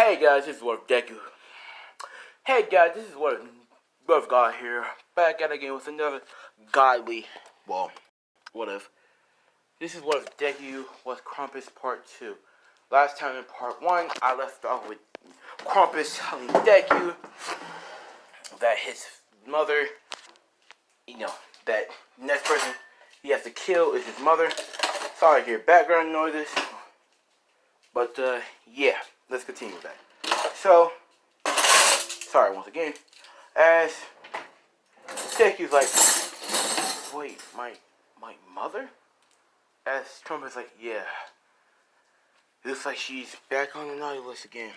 Hey guys, this is deku. Hey guys, this is Wolf God here, back at it again with another godly, what if. This is deku with Krampus Part 2. Last time in Part 1, I left off with Krampus telling Deku that his mother, that next person he has to kill is his mother. Sorry to hear background noises, but yeah, let's continue with that. So, sorry once again, as Deku's like, wait, my mother? As Trump is like, yeah, it looks like she's back on the naughty list again.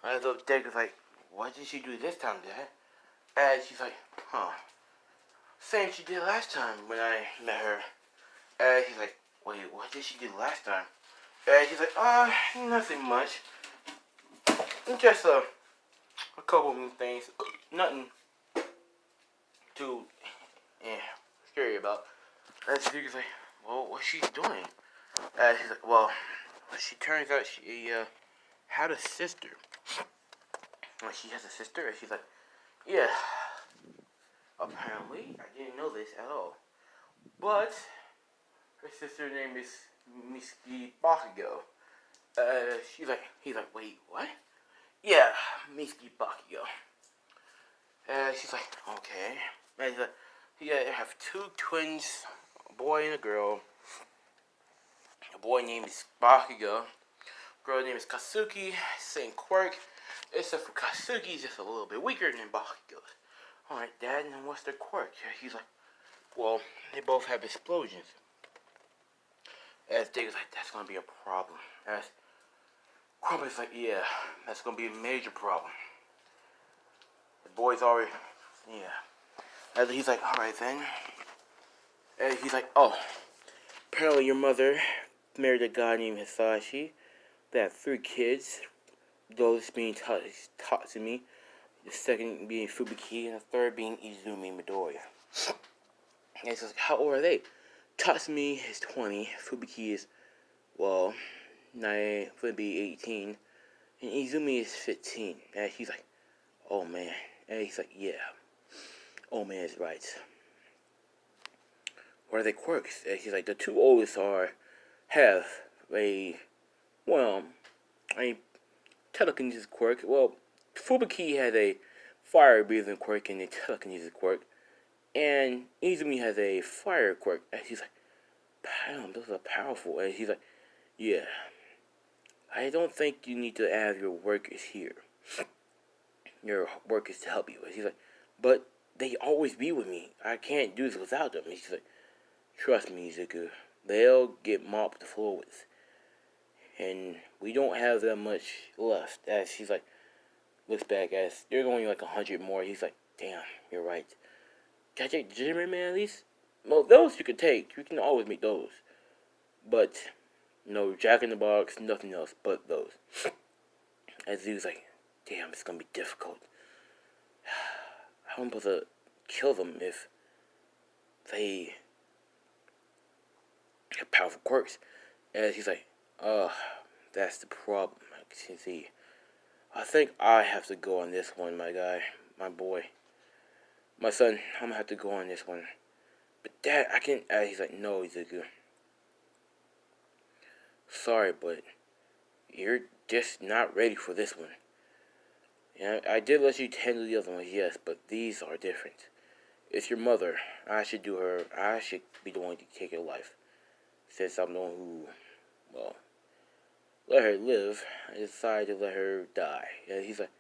As though Deku's like, what did she do this time, Dad? As she's like, same she did last time when I met her. As he's like, wait, what did she do last time? As she's like, nothing much. Just a couple of things. Nothing too scary about. As he's like, well, what's she doing? As he's like, well, she turns out she had a sister. She has a sister? And she's like, yeah. Apparently, I didn't know this at all. But her sister's name is Miski Bakugo. He's like, wait, what? Yeah, Miski Bakugo. She's like, okay. And he's like, yeah, I have two twins, a boy and a girl. A boy named is Bakugo. Girl name is Katsuki. Same quirk, except for Katsuki's just a little bit weaker than Bakugo's. Alright, Dad, and what's their quirk? He's like, well, they both have explosions. As Dig's like, that's gonna be a problem. As Crumpet's like, yeah, that's gonna be a major problem. The boy's already, yeah. As he's like, alright then. And he's like, oh, apparently your mother married a guy named Hisashi. They have 3 kids. Those being Tatsumi, the second being Fubuki, and the third being Izumi Midoriya. And he says, how old are they? Tatsumi is 20, Fubuki is, 9, would be 18, and Izumi is 15. And he's like, oh man. And he's like, yeah. Oh man is right. What are their quirks? And he's like, the 2 oldest have a telekinesis quirk. Well, Fubuki has a fire breathing quirk and a telekinesis quirk. And Izumi has a fire quirk. And he's like, damn, those are powerful. And he's like, yeah. I don't think you need to have your workers here. Your workers to help you. And he's like, but they always be with me. I can't do this without them. And he's like, trust me, Zuku. They'll get mopped the floor with. And we don't have that much left. As he's like, looks back as there's only like 100 more. He's like, damn, you're right. Can I take the Jimmy Man at least? Well, those you can take. You can always make those. But no Jack in the Box, nothing else but those. As he was like, damn, it's gonna be difficult. How am I supposed to kill them if they have powerful quirks? As he's like, that's the problem. I can see. I think I have to go on this one, my guy, my boy. My son, I'm gonna have to go on this one. But Dad, I can't. He's like, no, Izuku. Sorry, but you're just not ready for this one. Yeah, I did let you handle the other ones, yes, but these are different. It's your mother. I should be the one to take her life. Since I'm the one who, let her live, I decided to let her die. And he's like,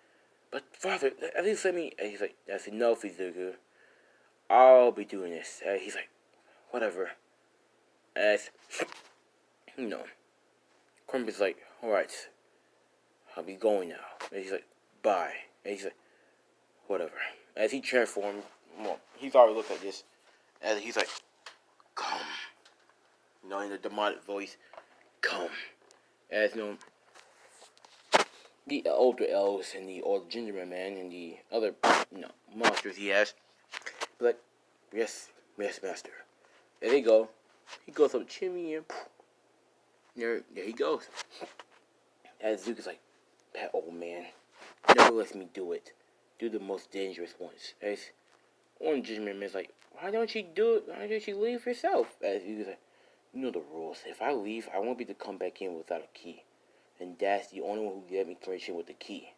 but father, at least let me. And he's like, that's enough, Izuku. I'll be doing this. And he's like, whatever. As, Crump is like, alright, I'll be going now. And he's like, bye. And he's like, whatever. As he transformed, he's already looked at this. As he's like, come. In the demonic voice, come. As the older elves and the old gingerbread man and the other monsters he has, but yes, master. There they go. He goes up to Chimney and there he goes. As Zuko's like, that old man never lets me do it. Do the most dangerous ones. As one gentleman is like, why don't you do it? Why don't you leave yourself? As Zuko's like, you know the rules. If I leave, I won't be able to come back in without a key. And that's the only one who get me permission with the key.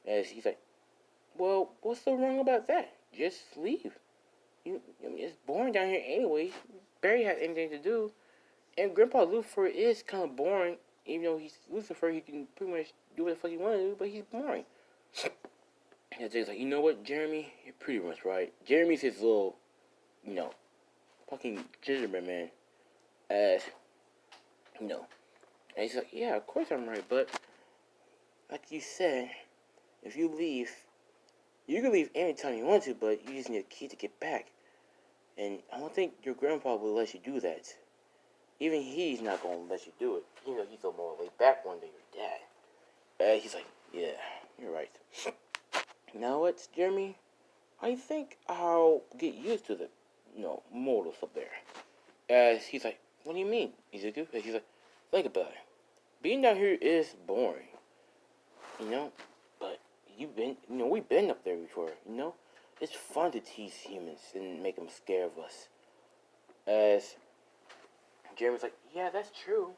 As he's like, well, what's so wrong about that? Just leave. I mean, it's boring down here anyway. Barry has anything to do. And Grandpa Lucifer is kind of boring. Even though he's Lucifer, he can pretty much do what the fuck he wants to do, but he's boring. And Jay's like, you know what, Jeremy? You're pretty much right. Jeremy's his little, fucking gingerbread man. As, And he's like, yeah, of course I'm right, but like you said, if you leave, you can leave anytime you want to, but you just need a key to get back. And I don't think your grandpa will let you do that. Even he's not going to let you do it. He's a more laid back one than your dad. He's like, yeah, you're right. Now what, Jeremy? I think I'll get used to the, mortals up there. As he's like, what do you mean, Izuku? As he's like, think about it. Being down here is boring. But we've been up there before, It's fun to tease humans and make them scared of us. As Jeremy's like, yeah, that's true.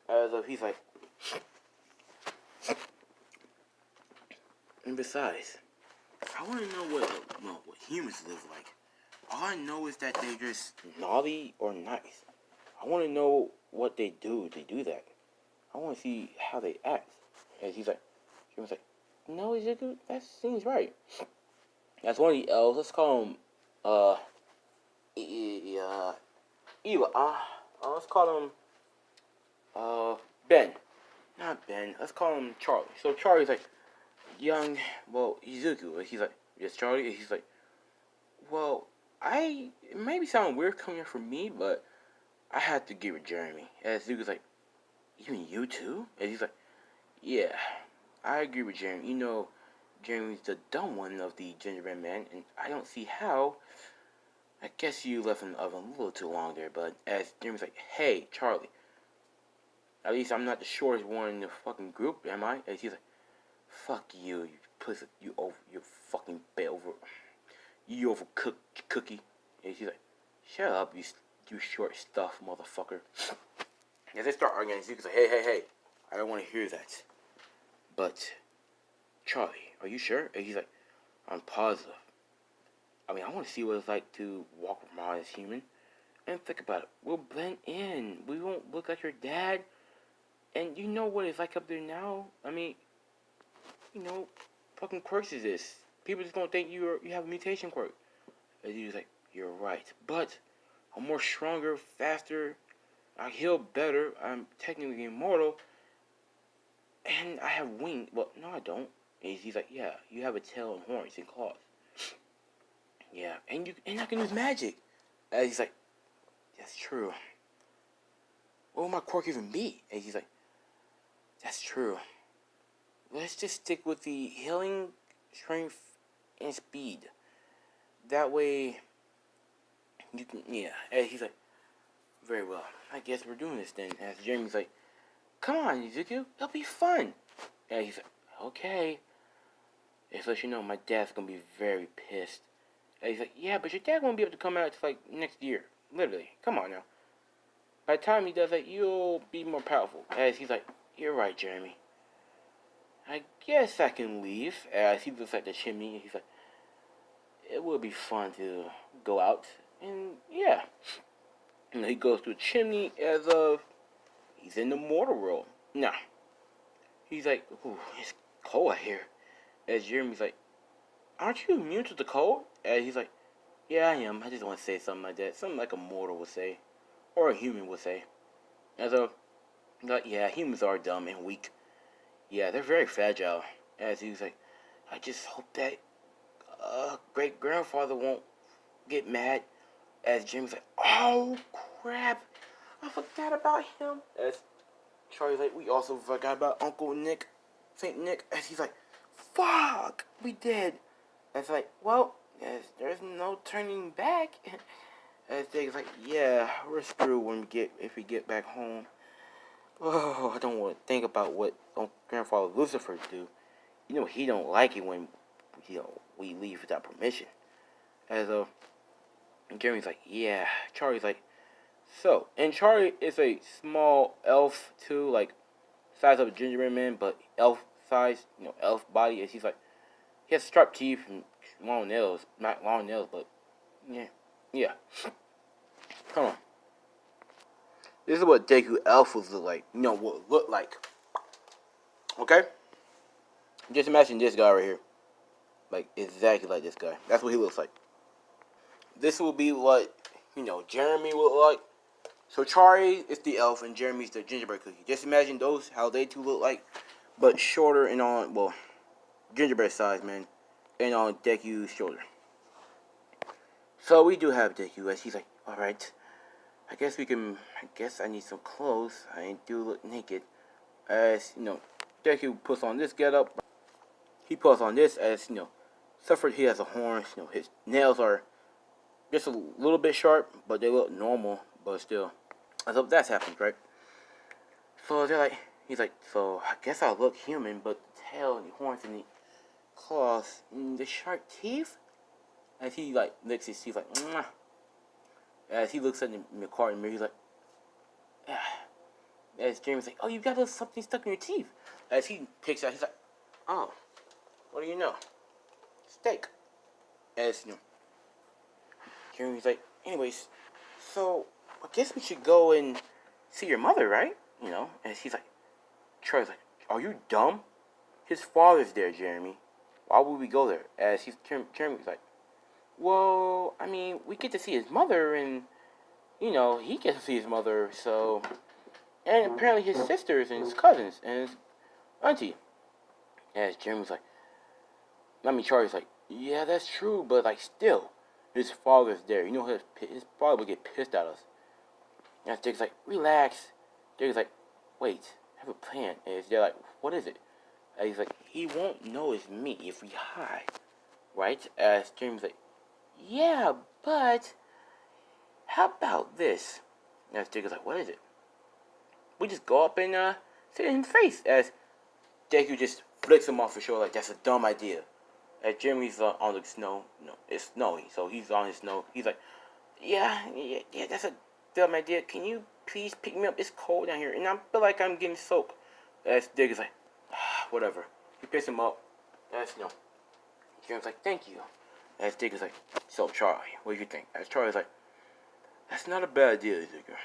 As he's like, and besides, I want to know what humans live like. All I know is that they're just naughty or nice. I want to know what they do if they do that. I want to see how they act. And Jeremy's like, no, Izuku, that seems right. That's one of the elves. Let's call him, let's call him, Ben. Not Ben. Let's call him Charlie. So Charlie's like, Izuku. He's like, yes, Charlie. And he's like, well, it may be sounding weird coming from me, but I had to give it Jeremy. And Izuku's like, even you too? And he's like, yeah, I agree with Jeremy. Jeremy's the dumb one of the gingerbread man, and I don't see how. I guess you left in the oven a little too long there, but as Jeremy's like, hey, Charlie, at least I'm not the shortest one in the fucking group, am I? And he's like, fuck you, you fucking you overcooked cookie. And he's like, shut up, you short stuff, motherfucker. As they start arguing, Zuko's like, hey, I don't want to hear that. But, Charlie, are you sure? And he's like, I'm positive. I want to see what it's like to walk around as human. And think about it. We'll blend in. We won't look like your dad. And you know what it's like up there now. Fucking quirks is this. People just gonna think you have a mutation quirk. And he's like, you're right. But I'm more stronger, faster. I heal better. I'm technically immortal. And I have wings. Well, no, I don't. And he's like, yeah, you have a tail and horns and claws. Yeah, and I can use magic. And he's like, that's true. What would my quirk even be? And he's like, that's true. Let's just stick with the healing, strength, and speed. That way, you can, yeah. And he's like, very well. I guess we're doing this then. And Jeremy's like, come on, Izuku, it'll be fun. And he's like, okay. Just let you know, my dad's gonna be very pissed. And he's like, yeah, but your dad won't be able to come out till next year. Literally. Come on now. By the time he does that, you'll be more powerful. As he's like, you're right, Jeremy. I guess I can leave. As he looks at the chimney, and he's like, it will be fun to go out. And yeah. And he goes to a chimney as he's in the mortal world. Nah. He's like, ooh, it's cold out here. As Jeremy's like, aren't you immune to the cold? And he's like, yeah, I am. I just want to say something like that. Something like a mortal would say. Or a human would say. And so, like, yeah, humans are dumb and weak. Yeah, they're very fragile. As he's like, I just hope that great-grandfather won't get mad. As Jeremy's like, oh, crap. I forgot about him. As Charlie's like, we also forgot about Uncle Nick, St. Nick. As he's like, fuck, we did. And it's like, well, there's no turning back. As Jake's like, yeah, we're screwed if we get back home. Oh, I don't want to think about what Grandfather Lucifer do. You know he don't like it when we leave without permission. As Jeremy's like, yeah. Charlie's like, so. And Charlie is a small elf too, like size of a gingerbread man, but elf size, elf body. And he's like, he has striped teeth and long nails, not long nails, but yeah. Come on. This is what Deku elf would look like. What look like. Okay? Just imagine this guy right here. Like, exactly like this guy. That's what he looks like. This will be what, Jeremy will look like. So Charlie is the elf and Jeremy's the gingerbread cookie. Just imagine those, how they two look like. But shorter and on, gingerbread size, man. And on Deku's shoulder. So we do have Deku as he's like, alright. I guess I need some clothes. I do look naked. As, Deku puts on this getup. He puts on this as, suffered he has a horn. His nails are just a little bit sharp, but they look normal, but still. So that's happened, right? So he's like, so I guess I'll look human, but the tail and the horns and the claws and the sharp teeth? As he licks his teeth like, mwah. As he looks at the car in the mirror, he's like, ah. As Jamie's like, oh, you got something stuck in your teeth. As he picks out, he's like, oh, what do you know? Steak. As, Jamie's like, anyways, so I guess we should go and see your mother, right? And he's like, Charlie's like, are you dumb? His father's there, Jeremy. Why would we go there? As Jeremy's like, well, I mean, we get to see his mother, and, he gets to see his mother, so, and apparently his sisters and his cousins and his auntie. As Jeremy's like, Charlie's like, yeah, that's true, but, still, his father's there. His father would get pissed at us. And Jake's like, relax. Jake's like, wait, I have a plan. And they're like, what is it? And he's like, he won't know it's me if we hide. Right? As Jeremy's like, yeah, but how about this? As Jake is like, what is it? We just go up and sit in his face. As Deku just flicks him off the shoulder like, that's a dumb idea. As Jeremy's on the snow. No, it's snowy, so he's on his snow. He's like, yeah, that's a dumb idea. Can you please pick me up? It's cold down here, and I feel like I'm getting soaked. As Deku's like, whatever. He picks him up. As Jeremy's like, thank you. As Deku's like, so Charlie, what do you think? As Charlie's like, that's not a bad idea, Deku.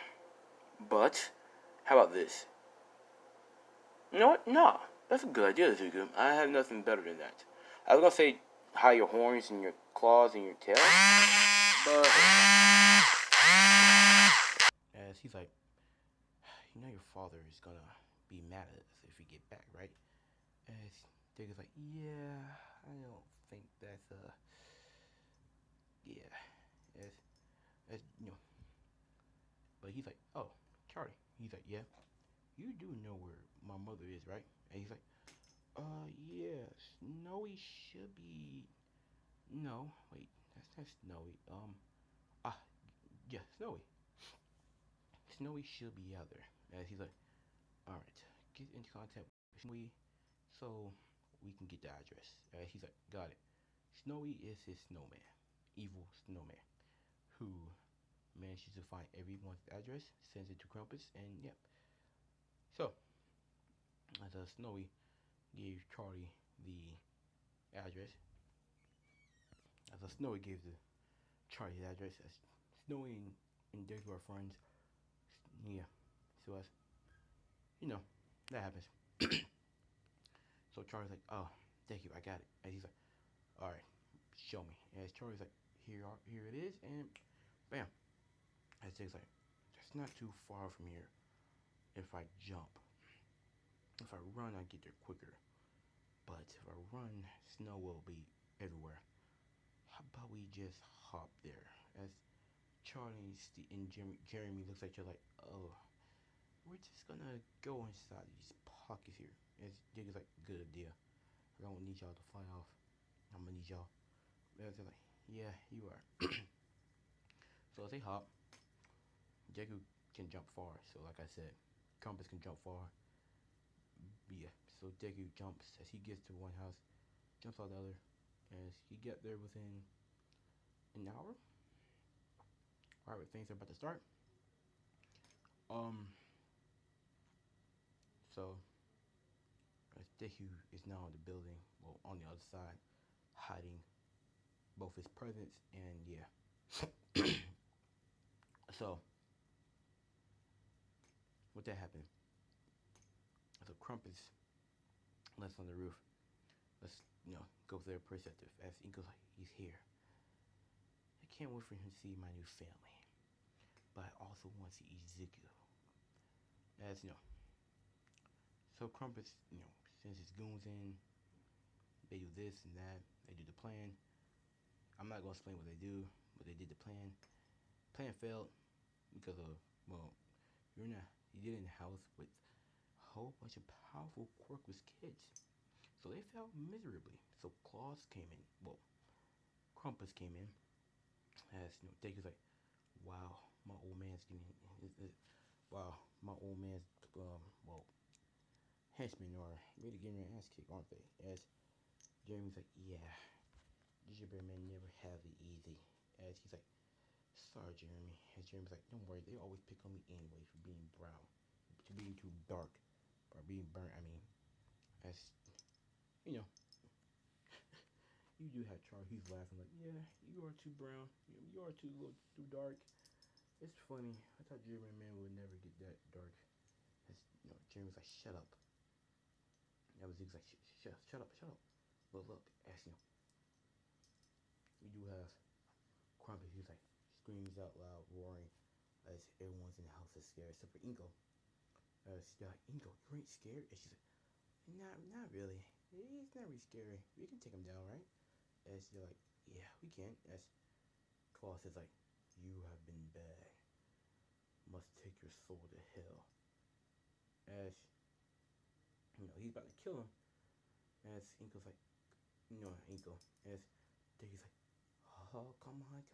But how about this? You know what? No, that's a good idea, Zuko. I have nothing better than that. I was gonna say hide your horns and your claws and your tail, but as he's like, your father is gonna be mad at us if we get back, right? As Digger's like, yeah, I don't think that's yeah, as but he's like, oh, Charlie. He's like, yeah, you do know where my mother is, right? And he's like, yeah, Snowy should be. No, wait, that's not Snowy. Ah, yeah, Snowy. Snowy should be out there. As he's like, all right, get into contact with Snowy so we can get the address. He's like, got it. Snowy is his snowman, evil snowman, who manages to find everyone's address, sends it to Krampus, and yep. So, as Snowy gave Charlie the address, Snowy gave the Charlie the address, as Snowy and Dick were friends, yeah. So as that happens. So Charlie's like, oh, thank you, I got it. And he's like, all right, show me. And as Charlie's like, here it is, and bam. As Dick's like, that's not too far from here. If I jump, if I run, I get there quicker. But if I run, snow will be everywhere. How about we just hop there? As Charlie and Jeremy looks at you like, oh, we're just gonna go inside these pockets here. As Jig is like, good idea. I don't need y'all to fly off. I'm gonna need y'all. As they're like, yeah, you are. So as they hop, Jagu can jump far. So like I said, Krampus can jump far. Yeah, so Deku jumps as he gets to one house, jumps out the other, as he get there within an hour. Alright, things are about to start. So Deku is now in the building, well, on the other side, hiding both his presence and yeah. So, what that happened? So Krampus lands on the roof. Let's go there perceptive. As Inko's like, he's here. I can't wait for him to see my new family, but I also want to see Izuku. As so Krampus sends his goons in. They do this and that. They do the plan. I'm not gonna explain what they do, but they did the plan. Plan failed because of you did it in a house with a whole bunch of powerful quirkless kids. So they failed miserably. So Claus came in. Well, Krampus came in. As Deku's like, wow, my old man's getting wow, my old man's henchmen are really getting their ass kicked, aren't they? As Jeremy's like, yeah, gingerbread men never have it easy. As he's like, sorry, Jeremy. As Jeremy's like, don't worry, they always pick on me anyway for being brown, for being too dark, or being burnt. I mean, as you do have Charlie. He's laughing like, yeah, you are too brown. You are too dark. It's funny. I thought Jeremy man would never get that dark. As Jeremy's like, shut up. That was Zeke's like, shut up. But look, as we do have Krampus. He's like, screams out loud, roaring, as everyone's in the house is scared, except for Inko. She's like, Inko, you ain't scared? And she's like, not really. He's not really scary. We can take him down, right? As they're like, yeah, we can. As Claus is like, you have been bad. Must take your soul to hell. As he's about to kill him. As Inko's like, Inko. As he's like, oh, come on.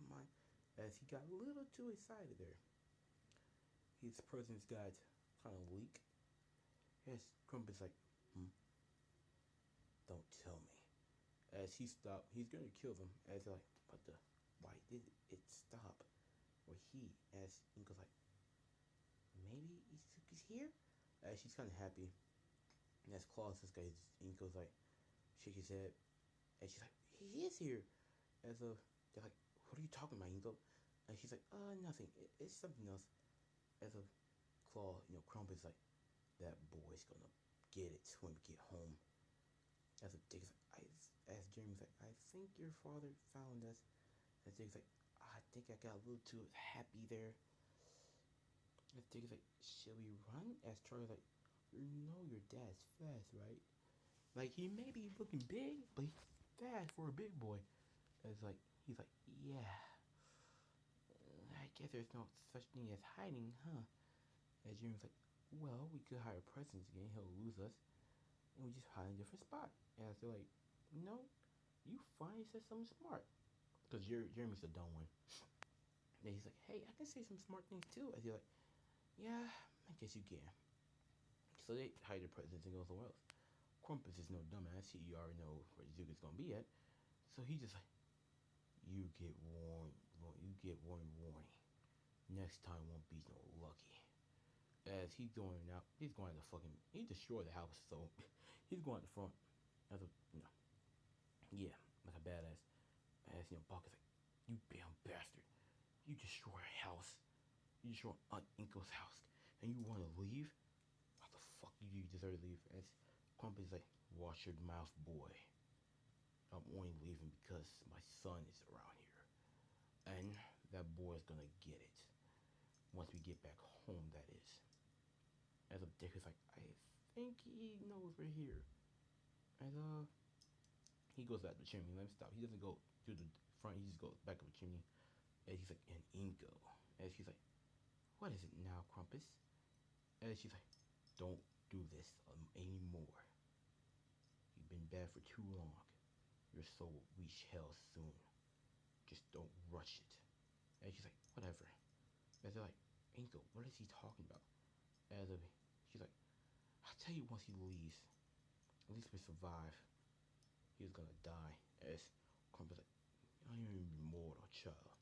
As he got a little too excited there. His presence got kind of weak. As Krampus like, don't tell me. As he stopped, he's gonna kill them. As they're like, why did it stop? Or as Inko's like, maybe Izuku's here? As she's kind of happy. And as Claus, this guy, Inko's like, shake his head. And she's like, he is here. As they're like, what are you talking about, Inko? And she's like, nothing. It's something else. As a Claw, Krampus like, that boy's gonna get it when we get home. As a Dick's like, as Jeremy's like, I think your father found us. As Dick's like, I think I got a little too happy there. As Dick's like, should we run? As Charlie's like, your dad's fast, right? Like, he may be looking big, but he's fast for a big boy. As like, he's like, yeah. I guess there's no such thing as hiding, huh? As Jeremy's like, well, we could hire Presence again. He'll lose us. And we just hide in a different spot. And they're like, no, you finally said something smart. Because Jeremy's the dumb one. And he's like, hey, I can say some smart things too. And they're like, yeah, I guess you can. So they hide their presence and go somewhere else. Krampus is no dumbass. He already know where Zuka's gonna be at. So he just like, you get warned. You get warning. Next time won't be no lucky. As he's going out, he destroyed the house. So he's going at the front. As yeah, like a badass. As Bach is like, you damn bastard. You destroy a house. You destroy Aunt Inko's house. And you want to leave? How the fuck do you deserve to leave? As Krampus is like, watch your mouth, boy. I'm only leaving because my son is around here. And that boy's gonna get it. Once we get back home, that is. As a dick is like, I think he knows we're here. And he goes back to the chimney. Let me stop. He doesn't go to the front. He just goes back up the chimney. And he's like, an Inko. And she's like, what is it now, Krampus? And she's like, don't do this anymore. You've been bad for too long. Your soul will reach hell soon. Just don't rush it. And she's like, whatever. And they're like, Inko, what is he talking about? As She's like, I tell you, once he leaves, at least we survive. He's gonna die. As Krampus like, I am immortal, child.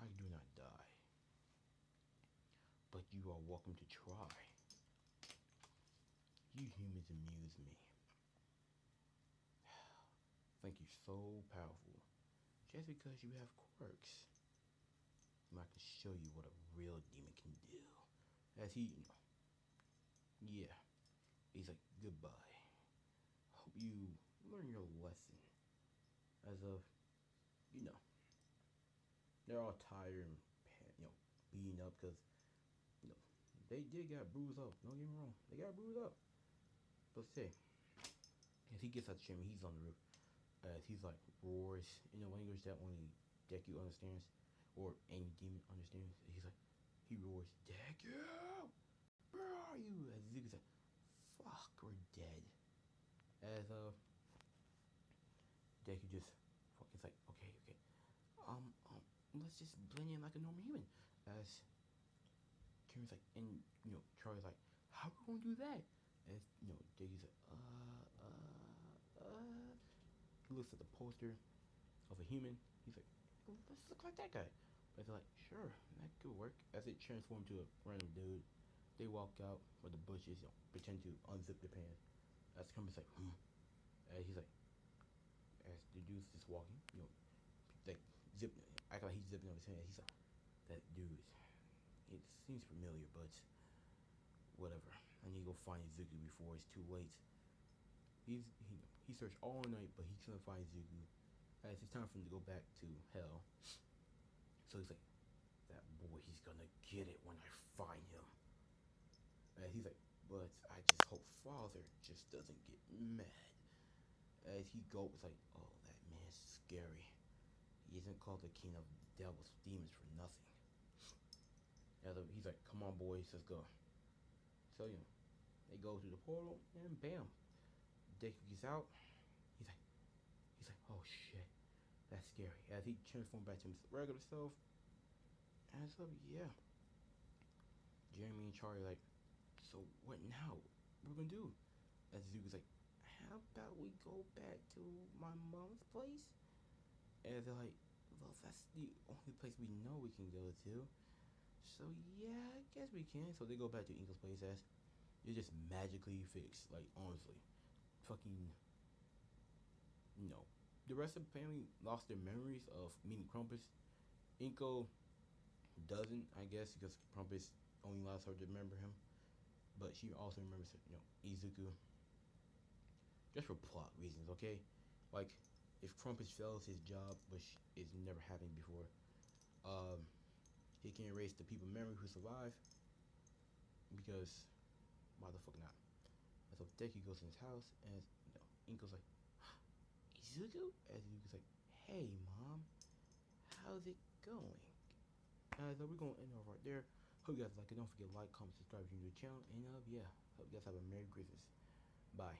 I do not die. But you are welcome to try. You humans amuse me. Think you're so powerful. Just because you have quirks. I can show you what a real demon can do. As he, yeah. He's like, goodbye. Hope you learn your lesson. As of, you know, they're all tired and, beaten up because, they did get bruised up. Don't get me wrong. They got bruised up. But say, as he gets out the chamber, he's on the roof. As he's like, roars in a language that only Deku understands. Or any demon understands. He's like, he roars, Deku! Where are you? As Zuko's like, fuck, we're dead. As, Deku just fucking like, okay. Let's just blend in like a normal human. As Kieran's like, and Charlie's like, how are we gonna do that? As Deku's like, he looks at the poster of a human. He's like, let's look like that guy. But they're like, sure, that could work. As it transforms to a random dude, they walk out of the bushes, pretend to unzip their pants. As Kieran's like, And he's like, as the dude's just walking, like act like he's zipping up his hand. He's like, that dude, it seems familiar, but whatever. I need to go find Zuko before it's too late. He searched all night, but he couldn't find Zuko. As it's time for him to go back to hell. So he's like, that boy, he's gonna get it when I find him. And he's like, but I just hope Father just doesn't get mad. As he goes like, oh, that man's scary. He isn't called the king of devils, demons for nothing. As he's like, come on, boys, let's go. So they go through the portal and bam, Deku gets out. He's like, oh shit, that's scary. As he transforms back to his regular self. And so yeah, Jeremy and Charlie like, so what now? What are we gonna do? As Zuko's like, how about we go back to my mom's place? And they're like, well, that's the only place we know we can go to. So yeah, I guess we can. So they go back to Inko's place as it's just magically fixed. Like honestly, fucking The rest of the family lost their memories of meeting Krampus. Inko doesn't, I guess, because Krampus only allows her to remember him. But she also remembers, Izuku. Just for plot reasons, okay? Like, if Krampus fails his job, which is never happened before, he can erase the people memory who survive. Because, why the fuck not? And so Deku goes in his house, and Inko's like, Izuku? And Izuku's like, hey, Mom, how's it going? So we're going to end off right there. Hope you guys like it. Don't forget to like, comment, subscribe if you're new to the channel. And, yeah, hope you guys have a Merry Christmas. Bye.